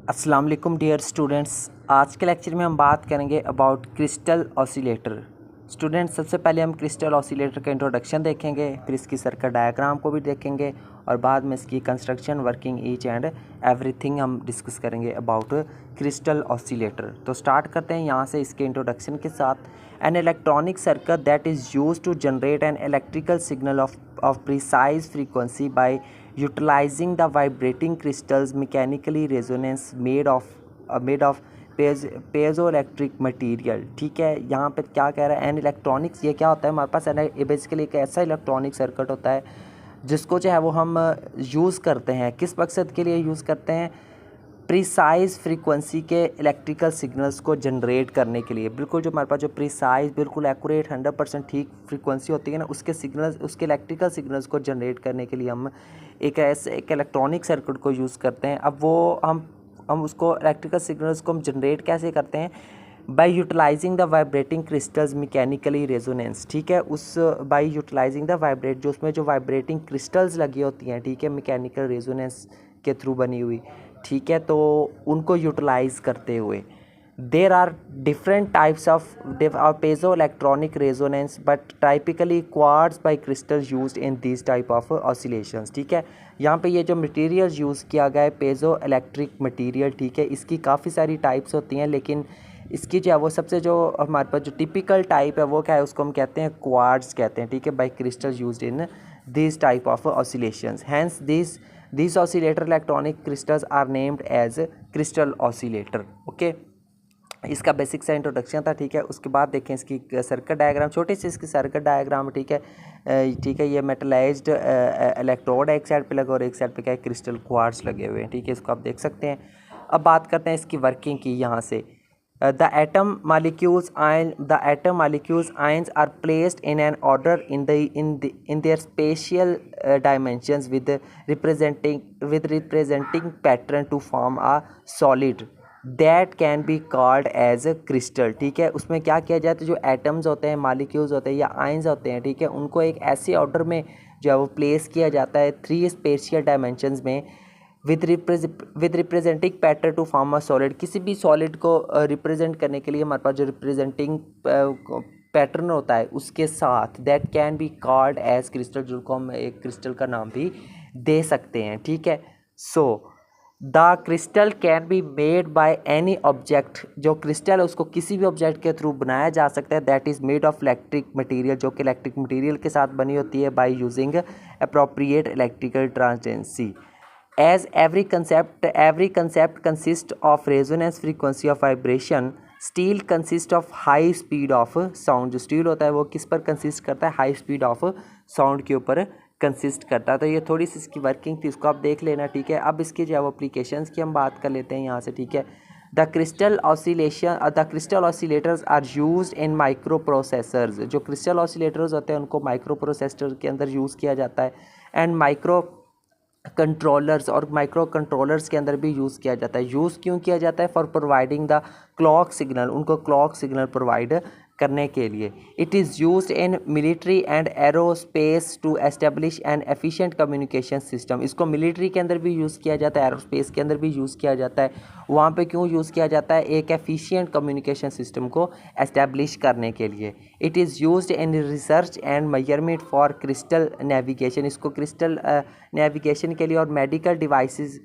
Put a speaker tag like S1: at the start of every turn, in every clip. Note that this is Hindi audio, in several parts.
S1: अस्सलाम वालेकुम डियर स्टूडेंट्स। आज के लेक्चर में हम बात करेंगे अबाउट क्रिस्टल ऑसिलेटर। स्टूडेंट्स, सबसे पहले हम क्रिस्टल ऑसिलेटर का इंट्रोडक्शन देखेंगे, फिर इसकी सर्किट डायग्राम को भी देखेंगे और बाद में इसकी construction, working, each and everything हम डिस्कस करेंगे अबाउट क्रिस्टल ऑसिलेटर। तो स्टार्ट करते हैं यहाँ से इसके इंट्रोडक्शन के साथ। An electronic circuit that is use to generate an electrical signal of precise frequency by utilizing the vibrating crystals mechanically resonance made of piezoelectric material। ठीक है, यहाँ पे क्या कह रहा है, एन इलेक्ट्रॉनिक्स, ये क्या होता है हमारे पास बेसिकली एक ऐसा इलेक्ट्रॉनिक सर्किट होता है जिसको जो है वो हम यूज़ करते हैं, किस मकसद के लिए यूज़ करते हैं, प्रिसाइज फ्रीक्वेंसी के इलेक्ट्रिकल सिग्नल्स को जनरेट करने के लिए। बिल्कुल जो हमारे पास जो प्रिसाइज, बिल्कुल एक्यूरेट, 100% ठीक फ्रीक्वेंसी होती है ना, उसके सिग्नल्स, उसके इलेक्ट्रिकल सिग्नल्स को जनरेट करने के लिए हम एक ऐसे एक इलेक्ट्रॉनिक सर्किट को यूज़ करते हैं। अब वो हम उसको इलेक्ट्रिकल सिग्नल्स को हम जनरेट कैसे करते हैं, by utilizing the vibrating crystals mechanically resonance. ठीक है, उस बाई यूटिलाइजिंग द वाइब्रेट, जो उसमें जो वाइब्रेटिंग क्रिस्टल्स लगी होती हैं, ठीक है, मैकेनिकल रेजोनेंस के थ्रू बनी हुई, ठीक है, तो उनको यूटिलाइज करते हुए there are different types of piezo electronic resonance but typically quartz by crystal used in this type of oscillations. ठीक है, यहाँ पे ये जो मटेरियल यूज़ किया गया है पेजो इलेक्ट्रिक मटेरियल, ठीक है, इसकी काफ़ी सारी टाइप्स होती हैं, लेकिन इसकी जो है वो सबसे जो हमारे पास जो टिपिकल टाइप है वो क्या है, उसको हम कहते हैं क्वार्ट्ज कहते हैं। ठीक है, by crystal used in this type of oscillations, hence these oscillator electronic crystals are named as crystal oscillator। Okay, इसका बेसिक सा इंट्रोडक्शन था। ठीक है, उसके बाद देखें इसकी सर्किट डायग्राम, छोटी सी इसकी सर्किट डायग्राम। ठीक है, ठीक है, ये मेटलाइज्ड इलेक्ट्रोड एक साइड पे लगा और एक साइड पे क्या है, क्रिस्टल क्वार्ट्ज लगे हुए हैं। ठीक है, इसको आप देख सकते हैं। अब बात करते हैं इसकी वर्किंग की। यहाँ से the atom molecules ions are placed in an order in their spatial dimensions with representing pattern to form a solid that can be called as a crystal। ठीक है, उसमें क्या किया जाए, तो जो एटम्स होते हैं, मॉलिक्यूल्स होते हैं या आयंस होते हैं, ठीक है, उनको एक ऐसे ऑर्डर में जो है वो प्लेस किया जाता है 3 स्पेशियल डायमेंशंस में with representing pattern to form a solid. किसी भी सॉलिड को रिप्रेजेंट करने के लिए हमारे पास जो रिप्रेजेंटिंग पैटर्न होता है उसके साथ that can be called as crystal, जिनको हम एक क्रिस्टल का नाम भी दे सकते हैं। ठीक है, so the crystal can be made by any object, जो क्रिस्टल है उसको किसी भी ऑब्जेक्ट के थ्रू बनाया जा सकता है, that is made of electric material, जो कि इलेक्ट्रिक मटेरियल के साथ बनी होती है, by using appropriate electrical transducers. As every concept consists of resonance frequency of vibration, steel consists of high speed of sound। जो स्टील होता है वो किस पर कंसिस्ट करता है, हाई स्पीड ऑफ साउंड के ऊपर कंसिस्ट करता है। तो ये थोड़ी सी इसकी वर्किंग थी, इसको आप देख लेना। ठीक है, अब इसकी जो है वो एप्लीकेशंस की हम बात कर लेते हैं यहाँ से। ठीक है, the crystal oscillators are used in micro processors. जो क्रिस्टल ऑसिलेटर्स होते हैं उनको माइक्रो प्रोसेसर के अंदर यूज़ किया जाता है, एंड माइक्रो कंट्रोलर्स और माइक्रो कंट्रोलर्स के अंदर भी यूज़ किया जाता है। यूज़ क्यों किया जाता है, for providing the clock signal, उनको क्लॉक सिग्नल प्रोवाइड करने के लिए। It is used in military and aerospace to establish an efficient communication system. इसको मिलिट्री के अंदर भी यूज़ किया जाता है, एरोस्पेस के अंदर भी यूज़ किया जाता है। वहाँ पे क्यों यूज़ किया जाता है, एक एफिशिएंट कम्युनिकेशन सिस्टम को एस्टेब्लिश करने के लिए। It is used in research and measurement for crystal navigation, इसको क्रिस्टल नेविगेशन के लिए और मेडिकल डिवाइसेस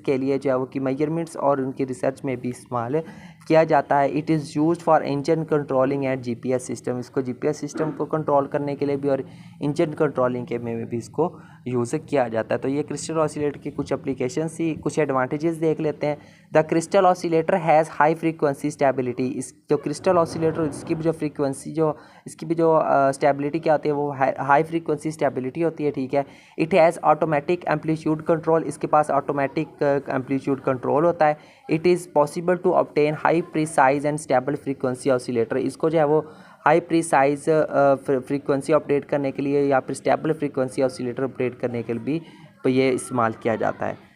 S1: के लिए जो है वो कि मेजरमेंट्स और उनकी रिसर्च में भी इस्तेमाल किया जाता है। It is used for engine controlling and GPS system, इसको जीपीएस सिस्टम को कंट्रोल करने के लिए भी और इंजन कंट्रोलिंग के में भी इसको यूज़ किया जाता है। तो ये क्रिस्टल ऑसिलेटर की कुछ एप्लीकेशन ही, कुछ एडवांटेजेस देख लेते हैं। The crystal oscillator has high frequency stability. इस जो क्रिस्टल ऑसिलेटर, इसकी भी जो फ्रीक्वेंसी, जो इसकी भी जो स्टेबिलिटी क्या होती है, वो हाई फ्रीक्वेंसी स्टेबिलिटी होती है। ठीक है, it has automatic amplitude control, इसके पास ऑटोमेटिक एम्पलीट्यूड कंट्रोल होता है। It is possible to obtain high precise and stable frequency oscillator, इसको जो है वो हाई प्रीसाइज फ्रीक्वेंसी अपडेट करने के लिए या फिर स्टेबल फ्रीक्वेंसी ऑसिलेटर अपडेट करने के लिए भी ये इस्तेमाल किया जाता है।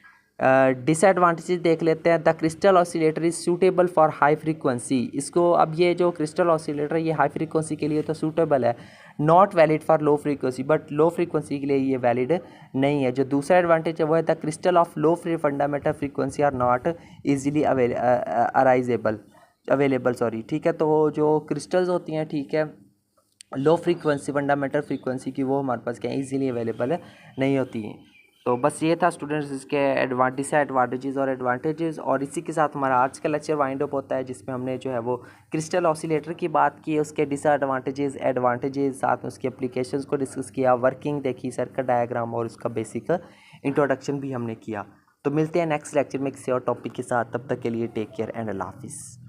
S1: डिसएडवांटेजेस देख लेते हैं। The crystal oscillator is suitable for high frequency, इसको अब ये जो क्रिस्टल ऑसिलेटर ये हाई फ्रीक्वेंसी के लिए तो सूटेबल है, not valid for low frequency, but low frequency के लिए ये वैलिड नहीं है। जो दूसरा एडवांटेज है वो है the crystal of low free fundamental frequency are not easily available sorry, ठीक है। तो जो क्रिस्टल्स होती हैं, ठीक है, लो फ्रीक्वेंसी फंडामेंटल फ्रीक्वेंसी की, वो हमारे पास क्या ईजिली अवेलेबल नहीं होती हैं। तो बस ये था स्टूडेंट्स इसके डिसएडवांटेजेस और एडवांटेजेस, और इसी के साथ हमारा आज का लेक्चर वाइंड अप होता है, जिसमें हमने जो है वो क्रिस्टल ऑसिलेटर की बात की, उसके डिसएडवांटेजेस, एडवांटेजेस, साथ में उसकी एप्लीकेशंस को डिस्कस किया, वर्किंग देखी, सर्किट डायग्राम और उसका बेसिक इंट्रोडक्शन भी हमने किया। तो मिलते हैं नेक्स्ट लेक्चर में किसी और टॉपिक के साथ, तब तक के लिए टेक केयर एंड अल्लाह हाफिज़।